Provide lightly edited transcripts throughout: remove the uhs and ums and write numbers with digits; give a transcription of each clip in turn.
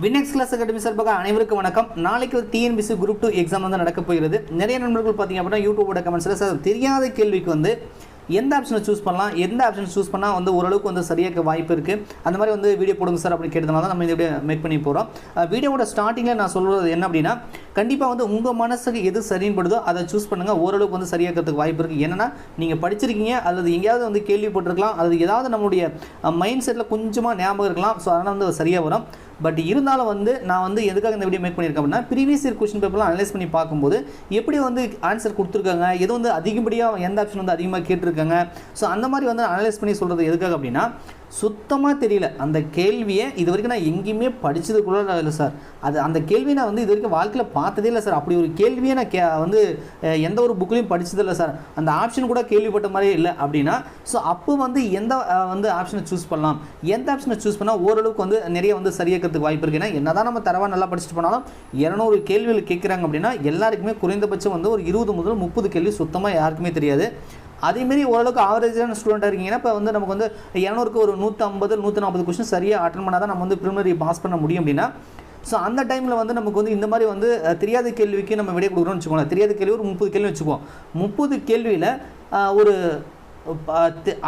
வினெக்ஸ் class academy சார்பாக அனைவருக்கும் வணக்கம். நாளைக்கு டிஎன்பிசி குரூப் 2 எக்ஸாம் வந்து நடக்க போகிறது. நிறைய நண்பர்கள் பார்த்தீங்க அப்படின்னா யூடியூபோட கமெண்ட்ஸில் சார் தெரியாத கேள்விக்கு வந்து எந்த ஆப்ஷனை சூஸ் பண்ணலாம், எந்த ஆப்ஷன் சூஸ் பண்ணால் வந்து ஓரளவுக்கு வந்து சரியாக வாய்ப்பு இருக்குது, அந்த மாதிரி வந்து வீடியோ போடுங்க சார் அப்படின்னு கேட்டதுனால தான் நம்ம இந்த வீடியோ மேக் பண்ணி போகிறோம். வீடியோவோட ஸ்டார்டிங்கில் நான் சொல்கிறது என்ன அப்படின்னா, கண்டிப்பாக வந்து உங்கள் மனசுக்கு எது சரின்னு படுதோ அதை சூஸ் பண்ணுங்கள். ஓரளவுக்கு வந்து சரியாகிறதுக்கு வாய்ப்பு இருக்குது. என்னென்னா நீங்கள் படிச்சிருக்கீங்க அல்லது எங்கேயாவது வந்து கேள்விப்பட்டிருக்கலாம், அல்லது ஏதாவது நம்மளுடைய மைண்ட் செட்டில் கொஞ்சமாக ஞாபகம் இருக்கலாம். ஸோ அதனால் வந்து சரியாக வரும். பட் இருந்தாலும் வந்து நான் வந்து எதுக்காக இந்த வீடியோ மேக் பண்ணியிருக்கேன் அப்படின்னா, ப்ரீவியஸ் இயர் கொஸ்டின் பேப்பர்லாம் அனலைஸ் பண்ணி பார்க்கும்போது எப்படி வந்து ஆன்சர் கொடுத்துருக்காங்க, எது வந்து அதிகப்படியாக எந்த ஆப்ஷன் வந்து அதிகமாக கேட்டிருக்காங்க, ஸோ அந்த மாதிரி வந்து அனலைஸ் பண்ணி சொல்கிறது எதுக்காக அப்படின்னா, சுத்தமாக தெரியல அந்த கேள்வியை இது வரைக்கும் நான் எங்கேயுமே படித்தது கூட இல்லை சார். அந்த கேள்வியை நான் வந்து இது வரைக்கும் வாழ்க்கையில் பார்த்ததே இல்லை சார். அப்படி ஒரு கேள்வியை நான் வந்து எந்த ஒரு புக்லையும் படித்ததில்லை சார். அந்த ஆப்ஷன் கூட கேள்விப்பட்ட மாதிரியே இல்லை அப்படின்னா, ஸோ அப்போ வந்து எந்த வந்து ஆப்ஷனை சூஸ் பண்ணலாம், எந்த ஆப்ஷனை சூஸ் பண்ணால் ஓரளவுக்கு வந்து நிறைய வந்து சரியாக்கிறதுக்கு வாய்ப்பு இருக்குது. ஏன்னா என்ன தான் நம்ம தரவாக நல்லா படிச்சுட்டு போனாலும் 200 கேள்விகள் கேட்குறாங்க அப்படின்னா எல்லாருக்குமே குறைந்தபட்சம் வந்து ஒரு 20 முதல் 30 கேள்வி சுத்தமாக யாருக்குமே தெரியாது. அதேமாரி ஓரளவுக்கு ஆவரேஜான ஸ்டூடெண்ட்டாக இருக்கீங்கன்னா இப்போ வந்து நமக்கு வந்து 200க்கு ஒரு 150 140 கொஸ்டின் சரியாக அட்டன் பண்ணால் தான் நம்ம வந்து ப்ரிலிமினரி பாஸ் பண்ண முடியும் அப்படின்னா, ஸோ அந்த டைமில் வந்து நமக்கு வந்து இந்த மாதிரி வந்து தெரியாத கேள்விக்கு நம்ம விடை கொடுக்குறோம்னு வச்சுக்கோங்களேன். தெரியாத கேள்வி ஒரு 30 கேள்வி வச்சுக்குவோம். 30 கேள்வியில் ஒரு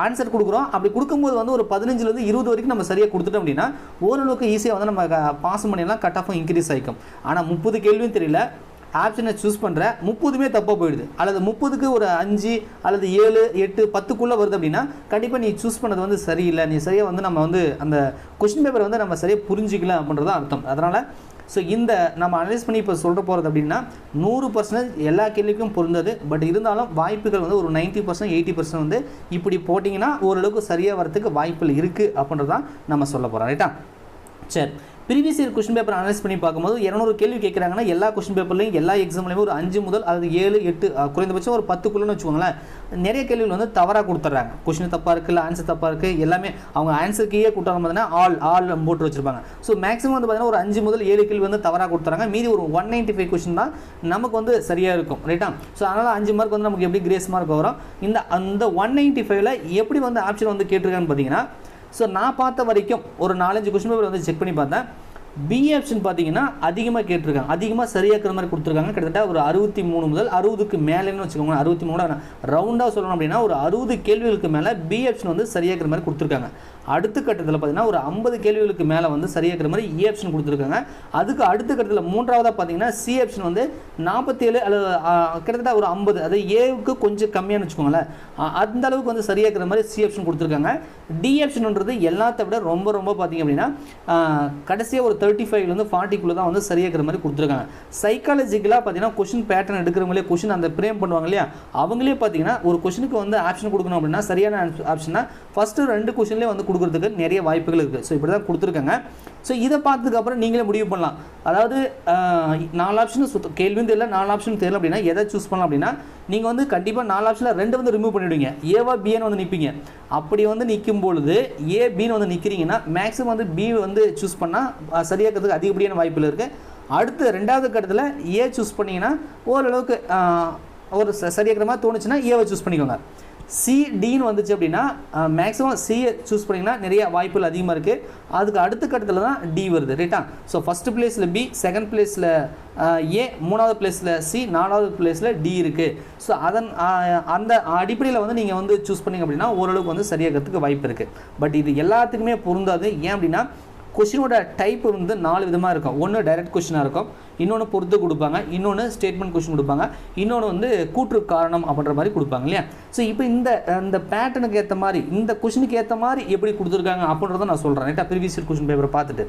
ஆன்சர் கொடுக்குறோம். அப்படி கொடுக்கும்போது வந்து ஒரு 15லேருந்து 20 வரைக்கும் நம்ம சரியாக கொடுத்துட்டோம் அப்படின்னா ஓரளவுக்கு ஈஸியாக வந்து நம்ம பாஸ் பண்ணிடலாம். கட் ஆஃபும் இன்க்ரீஸ் ஆகிக்கும். ஆனால் 30 கேள்வியும் தெரியல, ஆப்ஷனை சூஸ் பண்ணுற 30மே தப்பாக போயிடுது, அல்லது 30க்கு ஒரு 5 அல்லது 7 8 10க்குள்ளே வருது அப்படின்னா கண்டிப்பாக நீ சூஸ் பண்ணது வந்து சரியில்லை, நீ சரியாக வந்து நம்ம வந்து அந்த கொஸ்டின் பேப்பரை வந்து நம்ம சரியாக புரிஞ்சிக்கல அப்படின்றது அர்த்தம். அதனால் ஸோ இந்த நம்ம அனலைஸ் பண்ணி இப்போ சொல்ல போகிறது அப்படின்னா 100% எல்லா கேள்விக்கும் பொருந்தது. பட் இருந்தாலும் வாய்ப்புகள் வந்து ஒரு 90% 80% வந்து இப்படி போட்டிங்கன்னா ஓரளவுக்கு சரியாக வரதுக்கு வாய்ப்புகள் இருக்குது அப்படின்றது தான் நம்ம சொல்ல போகிறோம். ரைட்டா? சரி, previous year question paper analyse பண்ணி பார்க்கும்போது 200 கேள்வி கேட்குறாங்கன்னா எல்லா கொஸ்டின் பேப்பர்லையும் எல்லா எக்ஸாம்லையும் ஒரு 5 முதல் அல்லது 7 8 குறைந்தபட்சம் ஒரு 10க்குள்ளேன்னு வச்சுக்கோங்களேன். நிறைய கேள்விகள் வந்து தவறாக கொடுத்துட்றாங்க. கொஸ்டின் தப்பாக இருக்குது, இல்லை ஆன்சர் தப்பாக இருக்குது, எல்லாமே அவங்க ஆன்சருக்கே கொடுத்தாங்க பார்த்தீங்கன்னா ஆல் போட்டு வச்சுருப்பாங்க. ஸோ மேக்ஸிமம் வந்து பார்த்தீங்கன்னா ஒரு 5 முதல் 7 கேள்வி வந்து தவறாக கொடுத்துறாங்க. மீதி ஒரு 195 கொஸ்டின் தான் நமக்கு வந்து சரியாக இருக்கும். ரைட்டா? ஸோ அதனால் 5 மார்க் வந்து நமக்கு எப்படி கிரேஸ் மார்க் வரும். அந்த 195ல் எப்படி வந்து ஆப்ஷன் வந்து கேட்டிருக்கான்னு பார்த்தீங்கன்னா, ஸோ நான் பார்த்த வரைக்கும் ஒரு 4-5 கொஸ்டின் பேப்பர் வந்து செக் பண்ணி பார்த்தேன். பி ஆப்ஷன் பார்த்தீங்கன்னா அதிகமாக கேட்டிருக்காங்க, அதிகமாக சரியாக்குற மாதிரி கொடுத்துருக்காங்க. கிட்டத்தட்ட ஒரு 63 முதல் 60க்கு மேலேன்னு வச்சுக்கோங்க. 63 ரவுண்டாக சொல்லணும் அப்படின்னா ஒரு 60 கேள்விகளுக்கு மேலே பி ஆப்ஷன் வந்து சரியாக்குற மாதிரி கொடுத்துருக்காங்க. அடுத்த கட்டத்தில் பார்த்தீங்கன்னா ஒரு 50 கேள்விகளுக்கு மேலே வந்து சரியாக்குற மாதிரி ஏ ஆப்ஷன் கொடுத்துருக்காங்க. அதுக்கு அடுத்த கட்டத்தில் மூன்றாவதாக பார்த்தீங்கன்னா சி ஆப்ஷன் வந்து 47 அல்லது கிட்டத்தட்ட ஒரு 50, அது ஏவுக்கு கொஞ்சம் கம்மியானு வச்சுக்கோங்களேன். அந்த அளவுக்கு வந்து சரியாக்குற மாதிரி சி ஆப்ஷன் கொடுத்துருக்காங்க. டி ஆப்ஷன்ன்றது எல்லாத்த விட ரொம்ப பார்த்தீங்க அப்படின்னா கடைசியாக ஒரு 35லேருந்து 40க்குள்ளே தான் வந்து சரியாக்குற மாதிரி கொடுத்துருக்காங்க. சைக்காலஜிக்கலாக பார்த்தீங்கன்னா கொஸ்டின் பேட்டர்ன் எடுக்கிறவங்களே கொஸ்டின் அந்த பிரேம் பண்ணுவாங்க இல்லையா, அவங்களே பார்த்தீங்கன்னா ஒரு கொஸ்டினுக்கு வந்து ஆப்ஷன் கொடுக்கணும் அப்படின்னா சரியான ஆப்ஷனா ஃபஸ்ட்டு 2 கொஸ்டின்லேயே வந்து கொடுக்குறதுக்கு நிறைய வாய்ப்புகள் இருக்குது. ஸோ இப்படி தான் கொடுத்துருக்காங்க. ஸோ இதை பார்த்ததுக்கப்புறம் நீங்களே முடிவு பண்ணலாம். அதாவது 4 ஆப்ஷன் கேள்வியும் தெரியல, 4 ஆப்ஷன் தெரியல அப்படின்னா எதை சூஸ் பண்ணலாம் அப்படின்னா, நீங்கள் வந்து கண்டிப்பாக 4 ஆப்ஷனில் 2 வந்து ரிமூவ் பண்ணிவிடுவீங்க, ஏவா பிஏன்னு வந்து நிற்பீங்க. அப்படி வந்து நிற்கும் பொழுது ஏ பின்னு வந்து நிற்கிறீங்கன்னா மேக்ஸிமம் வந்து பி வந்து சூஸ் பண்ணால் சரியாக்கிறதுக்கு அதிகப்படியான வாய்ப்புகள் இருக்குது. அடுத்து 2வது கட்டத்தில் ஏ சூஸ் பண்ணிங்கன்னா ஓரளவுக்கு ஒரு சரியாக்கிற மாதிரி தோணுச்சுன்னா ஏவை சூஸ் பண்ணிக்கோங்க. சி டின்னு வந்துச்சு அப்படின்னா மேக்ஸிமம் சியை சூஸ் பண்ணிங்கன்னா நிறைய வாய்ப்புகள் அதிகமாக இருக்குது. அதுக்கு அடுத்த கட்டத்தில் தான் டி வருது. ரைட்டா? ஸோ ஃபஸ்ட்டு பிளேஸில் பி, செகண்ட் பிளேஸில் ஏ, 3வது பிளேஸில் சி, 4வது பிளேஸில் டி இருக்குது. ஸோ அந்த அடிப்படையில் வந்து நீங்கள் வந்து சூஸ் பண்ணிங்க அப்படின்னா ஓரளவுக்கு வந்து சரியாகிறதுக்கு வாய்ப்பு இருக்குது. பட் இது எல்லாத்துக்குமே பொருந்தாது. ஏன் அப்படின்னா கொஸ்டினோட டைப் வந்து 4 விதமாக இருக்கும். ஒன்று டைரக்ட் கொஸ்டினாக இருக்கும், இன்னொன்று பொறுத்து கொடுப்பாங்க, இன்னொன்று ஸ்டேட்மெண்ட் கொஸ்டின் கொடுப்பாங்க, இன்னொன்று வந்து கூற்று காரணம் அப்படின்ற மாதிரி கொடுப்பாங்க இல்லையா. ஸோ இப்போ இந்த பேட்டர்னுக்கு ஏற்ற மாதிரி இந்த கொஸ்டினுக்கு ஏற்ற மாதிரி எப்படி கொடுத்துருக்காங்க அப்படின்றத நான் சொல்கிறேன். ரைட்டா? ப்ரீவியஸ் இயர் கொஸ்டின் பேப்பரை பார்த்துட்டு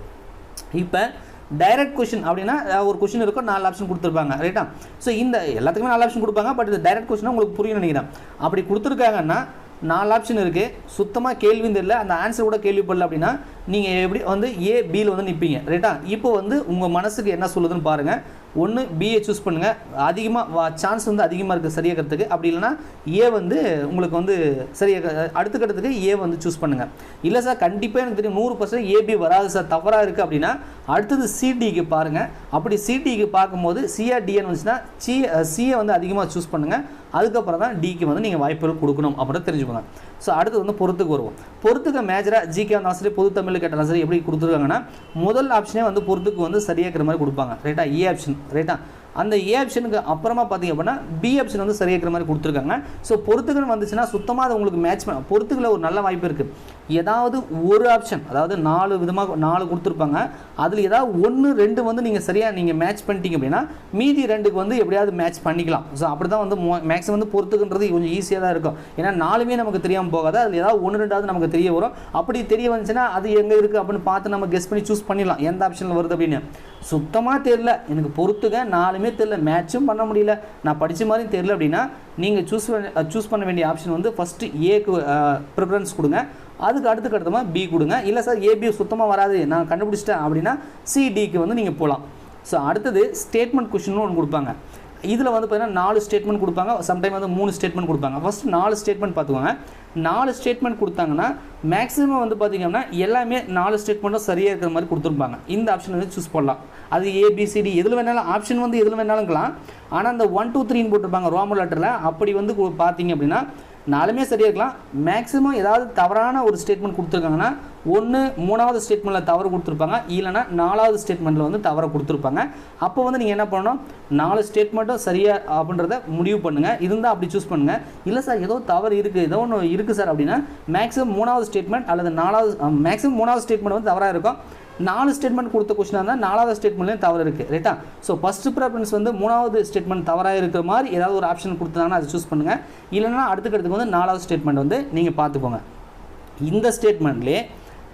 இப்போ டைரக்ட் கொஸ்டின் அப்படின்னா ஒரு கொஸ்டின் இருக்கும், 4 ஆப்ஷன் கொடுத்துருப்பாங்க. ரைட்டா? ஸோ இந்த எல்லாத்துக்குமே 4 ஆப்ஷன் கொடுப்பாங்க. பட் இது டைரக்ட் கொஸ்டினாக உங்களுக்கு புரியும் நினைக்கிறேன். அப்படி கொடுத்துருக்காங்கன்னா 4 ஆப்ஷன் இருக்குது, சுத்தமாக கேள்வியும் தெரியல, அந்த ஆன்சர் கூட கேள்விப்படல அப்படின்னா நீங்கள் எப்படி வந்து ஏ பியில் வந்து நிற்பீங்க. ரைட்டா? இப்போ வந்து உங்கள் மனசுக்கு என்ன சொல்லுதுன்னு பாருங்கள். ஒன்று பிஏ சூஸ் பண்ணுங்கள், அதிகமாக சான்ஸ் வந்து அதிகமாக இருக்குது சரியாகிறதுக்கு. அப்படி இல்லைனா ஏ வந்து உங்களுக்கு வந்து சரியாக அடுத்த கட்டத்துக்கு ஏ வந்து சூஸ் பண்ணுங்கள். இல்லை சார் கண்டிப்பாக எனக்கு தெரியும் 100% ஏபி வராது சார், தவறாக இருக்குது அப்படின்னா அடுத்தது சிடிக்கு பாருங்கள். அப்படி சிடிக்கு பார்க்கும்போது சிஆர்டிஎன் வந்துச்சுன்னா சியை வந்து அதிகமாக சூஸ் பண்ணுங்கள். அதுக்கப்புறம் தான் டிக்கு வந்து நீங்கள் வாய்ப்புகள் கொடுக்கணும் அப்படின்னு தெரிஞ்சுக்கோங்க. ஸோ அடுத்து வந்து பொறுத்துக்கு வருவோம். பொறுத்துக்கு மேஜராக ஜிகே இருந்தாலும் சரி, பொது தமிழ் தமிழ் கேட்டாலும் சரி எப்படி கொடுத்துருக்காங்கன்னா முதல் ஆப்ஷனே வந்து பொறுத்துக்கு வந்து சரியாக இருக்கிற மாதிரி கொடுப்பாங்க ரைட்டா, ஏ ஆப்ஷன் ரைட்டா. அந்த ஏ ஆப்ஷனுக்கு அப்புறமா பார்த்தீங்க அப்படின்னா பி ஆப்ஷன் வந்து சரியாக இருக்கிற மாதிரி கொடுத்துருக்காங்க. ஸோ பொறுத்துக்குன்னு வந்துச்சுன்னா சுத்தமாக அது உங்களுக்கு மேட்ச் பண்ண பொறுத்துக்கில் ஒரு நல்ல வாய்ப்பு இருக்குது. ஏதாவது ஒரு ஆப்ஷன், அதாவது 4 விதமாக 4 கொடுத்துருப்பாங்க, அதில் ஏதாவது 1 2 வந்து நீங்கள் சரியாக நீங்கள் மேட்ச் பண்ணிட்டீங்க அப்படின்னா மீதி 2க்கு வந்து எப்படியாவது மேட்ச் பண்ணிக்கலாம். ஸோ அப்படி தான் வந்து மேக்ஸிமம் வந்து பொறுத்துக்குன்றது கொஞ்சம் ஈஸியாக தான் இருக்கும். ஏன்னா 4மே நமக்கு தெரியாமல் போகாது, அதில் ஏதாவது 1 2வது நமக்கு தெரிய வரும். அப்படி தெரிய வந்துச்சுன்னா அது எங்கே இருக்குது அப்படின்னு பார்த்து நம்ம கெஸ் பண்ணி சூஸ் பண்ணிடலாம் எந்த ஆப்ஷனில் வருது அப்படின்னு. சுத்தமாக தெரியல, எனக்கு பொறுத்துக்க 4மே தெரியல, மேட்சும் பண்ண முடியல, நான் படித்த மாதிரியும் தெரியல அப்படின்னா நீங்கள் சூஸ் பண்ண வேண்டிய ஆப்ஷன் வந்து ஃபஸ்ட்டு ஏக்கு ப்ரிஃபரன்ஸ் கொடுங்க, அதுக்கு அடுத்தமாக பி கொடுங்க. இல்லை சார் ஏபி சுத்தமாக வராது நான் கண்டுபிடிச்சிட்டேன் அப்படின்னா சிடிக்கு வந்து நீங்கள் போகலாம். ஸோ அடுத்தது ஸ்டேட்மெண்ட் கொஷின்னு ஒன்று கொடுப்பாங்க. இதில் வந்து பார்த்தீங்கன்னா 4 ஸ்டேட்மெண்ட் கொடுப்பாங்க, சம்டைம் வந்து 3 ஸ்டேட்மெண்ட் கொடுப்பாங்க. ஃபஸ்ட்டு 4 ஸ்டேட்மெண்ட் பார்த்துக்கோங்க. 4 ஸ்டேட்மெண்ட் கொடுத்தாங்கன்னா மேக்ஸிமம் வந்து பார்த்திங்கன்னா எல்லாமே 4 ஸ்டேட்மெண்ட்டும் சரியாக இருக்கிற மாதிரி கொடுத்துருப்பாங்க. இந்த ஆப்ஷன் வந்து சூஸ் பண்ணலாம். அது ஏபிசிடி எதில் வேணாலும் ஆப்ஷன் வந்து எதில் வேணாலும்க்கலாம். ஆனால் அந்த 1 2 3ன்னு போட்டிருப்பாங்க ரோமன் லெட்டரில், அப்படி வந்து பார்த்தீங்க அப்படின்னா 4மே சரியாக இருக்கலாம். மேக்ஸிமம் ஏதாவது தவறான ஒரு ஸ்டேட்மெண்ட் கொடுத்துருக்காங்கன்னா ஒன்று 3வது ஸ்டேட்மெண்ட்டில் தவறு கொடுத்துருப்பாங்க, இல்லைனா 4வது ஸ்டேட்மெண்ட்டில் வந்து தவறை கொடுத்துருப்பாங்க. அப்போ வந்து நீங்கள் என்ன பண்ணணும், 4 ஸ்டேட்மெண்ட்டும் சரியாக அப்படின்றத முடிவு பண்ணுங்கள். இருந்தால் அப்படி சூஸ் பண்ணுங்கள். இல்லை சார் ஏதோ தவறு இருக்குது, ஏதோ ஒன்று இருக்குது சார் அப்படின்னா மேக்ஸிமம் 3வது ஸ்டேட்மெண்ட் அல்லது 3வது ஸ்டேட்மெண்ட் வந்து தவறாக இருக்கும். 4 ஸ்டேட்மெண்ட் கொடுத்த கொஸ்டினாக இருந்தால் 4வது ஸ்டேட்மெண்ட்லேயும் தவறு இருக்குது ரைட்டா. ஸோ ஃபஸ்ட்டு ப்ரிஃபரன்ஸ் வந்து 3வது ஸ்டேட்மெண்ட் தவறாக இருக்கிற மாதிரி ஏதாவது ஒரு ஆப்ஷன் கொடுத்தாங்கன்னா அதை சூஸ் பண்ணுங்கள். இல்லைனா அடுத்துக்கு வந்து 4வது ஸ்டேட்மெண்ட் வந்து நீங்கள் பார்த்துக்கோங்க. இந்த ஸ்டேட்மெண்ட்லேயே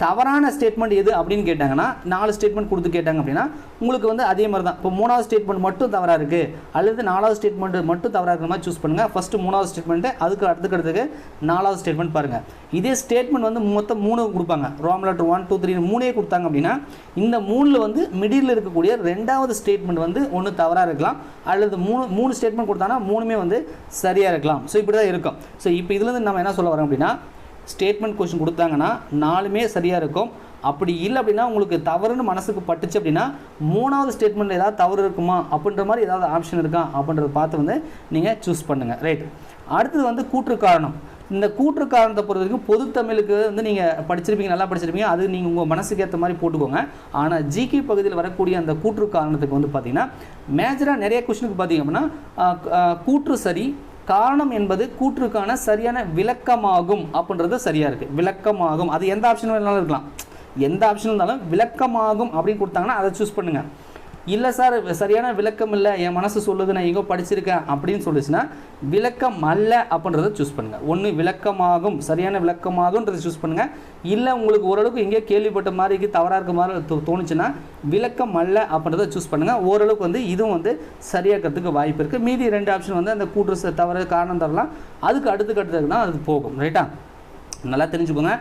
தவறான ஸ்டேட்மெண்ட் எது அப்படின்னு கேட்டாங்கன்னா 4 ஸ்டேட்மெண்ட் கொடுத்து கேட்டாங்க அப்படின்னா உங்களுக்கு வந்து அதே மாதிரி தான். இப்போ 3வது ஸ்டேட்மெண்ட் மட்டும் தவறாக இருக்குது அல்லது 4வது ஸ்டேட்மெண்ட் மட்டும் தவறாக இருக்கிற மாதிரி சூஸ் பண்ணுங்கள். ஃபஸ்ட்டு 3வது ஸ்டேட்மெண்ட்டு, அதுக்கு அடுத்துக்கு 4வது ஸ்டேட்மெண்ட் பாருங்கள். இதே ஸ்டேட்மெண்ட் வந்து மொத்தம் 3 கொடுப்பாங்க, ரோமன் லெட்டர் 1 2 3 3 கொடுத்தாங்க அப்படின்னா இந்த 3ல் வந்து மிடில் இருக்கக்கூடிய 2வது ஸ்டேட்மெண்ட் வந்து ஒன்று தவறாக இருக்கலாம் அல்லது 3 ஸ்டேட்மெண்ட் கொடுத்தாங்கன்னா 3மே வந்து சரியாக இருக்கலாம். ஸோ இப்படி தான் இருக்கும். ஸோ இப்போ இதுலேருந்து நம்ம என்ன சொல்ல வரோம் அப்படின்னா ஸ்டேட்மெண்ட் கொஸ்டின் கொடுத்தாங்கன்னா 4மே சரியாக இருக்கும். அப்படி இல்லை அப்படின்னா உங்களுக்கு தவறுன்னு மனசுக்கு பட்டுச்சு அப்படின்னா 3வது ஸ்டேட்மெண்ட்டில் ஏதாவது தவறு இருக்குமா அப்படின்ற மாதிரி ஏதாவது ஆப்ஷன் இருக்கா அப்படின்றத பார்த்து வந்து நீங்கள் சூஸ் பண்ணுங்கள் ரைட். அடுத்தது வந்து கூற்று காரணம். இந்த கூற்று காரணத்தை பொறுத்த வரைக்கும் பொது தமிழுக்கு வந்து நீங்கள் படிச்சிருப்பீங்க, நல்லா படிச்சிருப்பீங்க, அது நீங்கள் உங்கள் மனசுக்கு ஏற்ற மாதிரி போட்டுக்கோங்க. ஆனால் ஜிகே பகுதியில் வரக்கூடிய அந்த கூற்று காரணத்துக்கு வந்து பார்த்திங்கன்னா மேஜராக நிறைய கொஸ்டினுக்கு பார்த்திங்க அப்படின்னா கூற்று சரி, காரணம் என்பது கூற்றுக்கான சரியான விளக்கமாகும் அப்படின்றது சரியாக இருக்குது. விளக்கமாகும், அது எந்த ஆப்ஷன் வேணாலும் இருக்கலாம், எந்த ஆப்ஷன் இருந்தாலும் விளக்கமாகும் அப்படின்னு கொடுத்தாங்கன்னா அதை சூஸ் பண்ணுங்கள். இல்லை சார் சரியான விளக்கம் இல்லை, என் மனசு சொல்லுது நான் எங்கோ படிச்சிருக்கேன் அப்படின்னு சொல்லிச்சுன்னா விளக்கம் அல்ல அப்படின்றத சூஸ் பண்ணுங்கள். ஒன்று விளக்கமாகும், சரியான விளக்கமாகுன்றதை சூஸ் பண்ணுங்கள். இல்லை உங்களுக்கு ஓரளவுக்கு எங்கேயோ கேள்விப்பட்ட மாதிரி தவறாக இருக்க மாதிரி தோணுச்சுன்னா விளக்கம் அல்ல அப்படின்றத சூஸ் பண்ணுங்கள். ஓரளவுக்கு வந்து இதுவும் வந்து சரியாக்கிறதுக்கு வாய்ப்பு இருக்குது. மீதி 2 ஆப்ஷன் வந்து அந்த கூற்று தவறு காரணம் தரலாம், அதுக்கு அடுத்துக்கு தான் அது போகும் ரைட்டா. நல்லா தெரிஞ்சுக்கோங்க.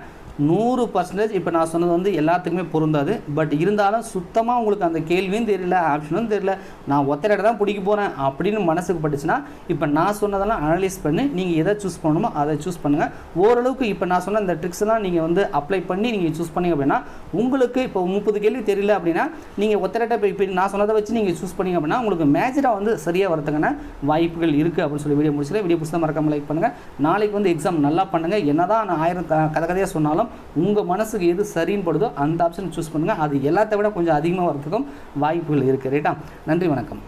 100% இப்போ நான் சொன்னது வந்து எல்லாத்துக்குமே பொருந்தாது. பட் இருந்தாலும் சுத்தமாக உங்களுக்கு அந்த கேள்வியும் தெரியல, ஆப்ஷனும் தெரியல, நான் ஒத்தரை தான் பிடிக்க போகிறேன் அப்படின்னு மனசுக்கு பட்டுச்சுன்னா இப்போ நான் சொன்னதெல்லாம் அனலைஸ் பண்ணி நீங்கள் எதை சூஸ் பண்ணணுமோ அதை சூஸ் பண்ணுங்கள். ஓரளவுக்கு இப்போ நான் சொன்ன இந்த ட்ரிக்ஸ்லாம் நீங்கள் வந்து அப்ளை பண்ணி நீங்கள் சூஸ் பண்ணிங்க அப்படின்னா உங்களுக்கு இப்போ 30 கேள்வி தெரியல அப்படின்னா நீங்கள் ஒத்தரைட்ட இப்போ நான் சொன்னதை வச்சு நீங்கள் சூஸ் பண்ணிங்க அப்படின்னா உங்களுக்கு மேஜராக வந்து சரியாக வரதுக்கான வாய்ப்புகள் இருக்குது அப்படின்னு சொல்லி வீடியோ முடிச்சுட்டு வீடியோ பிடிச்சா மறக்காமல் லைக் பண்ணுங்கள். நாளைக்கு வந்து எக்ஸாம் நல்லா பண்ணுங்கள். என்னதான் நான் 1000 கதையாக சொன்னாலும் உங்கள் மனசுக்கு எது சரின்னு படுதோ அந்த ஆப்ஷன் சூஸ் பண்ணுங்கள். அது எல்லாத்த விட கொஞ்சம் அதிகமாக வரதுக்கும் வாய்ப்புகள் இருக்குது ரைட்டா. நன்றி, வணக்கம்.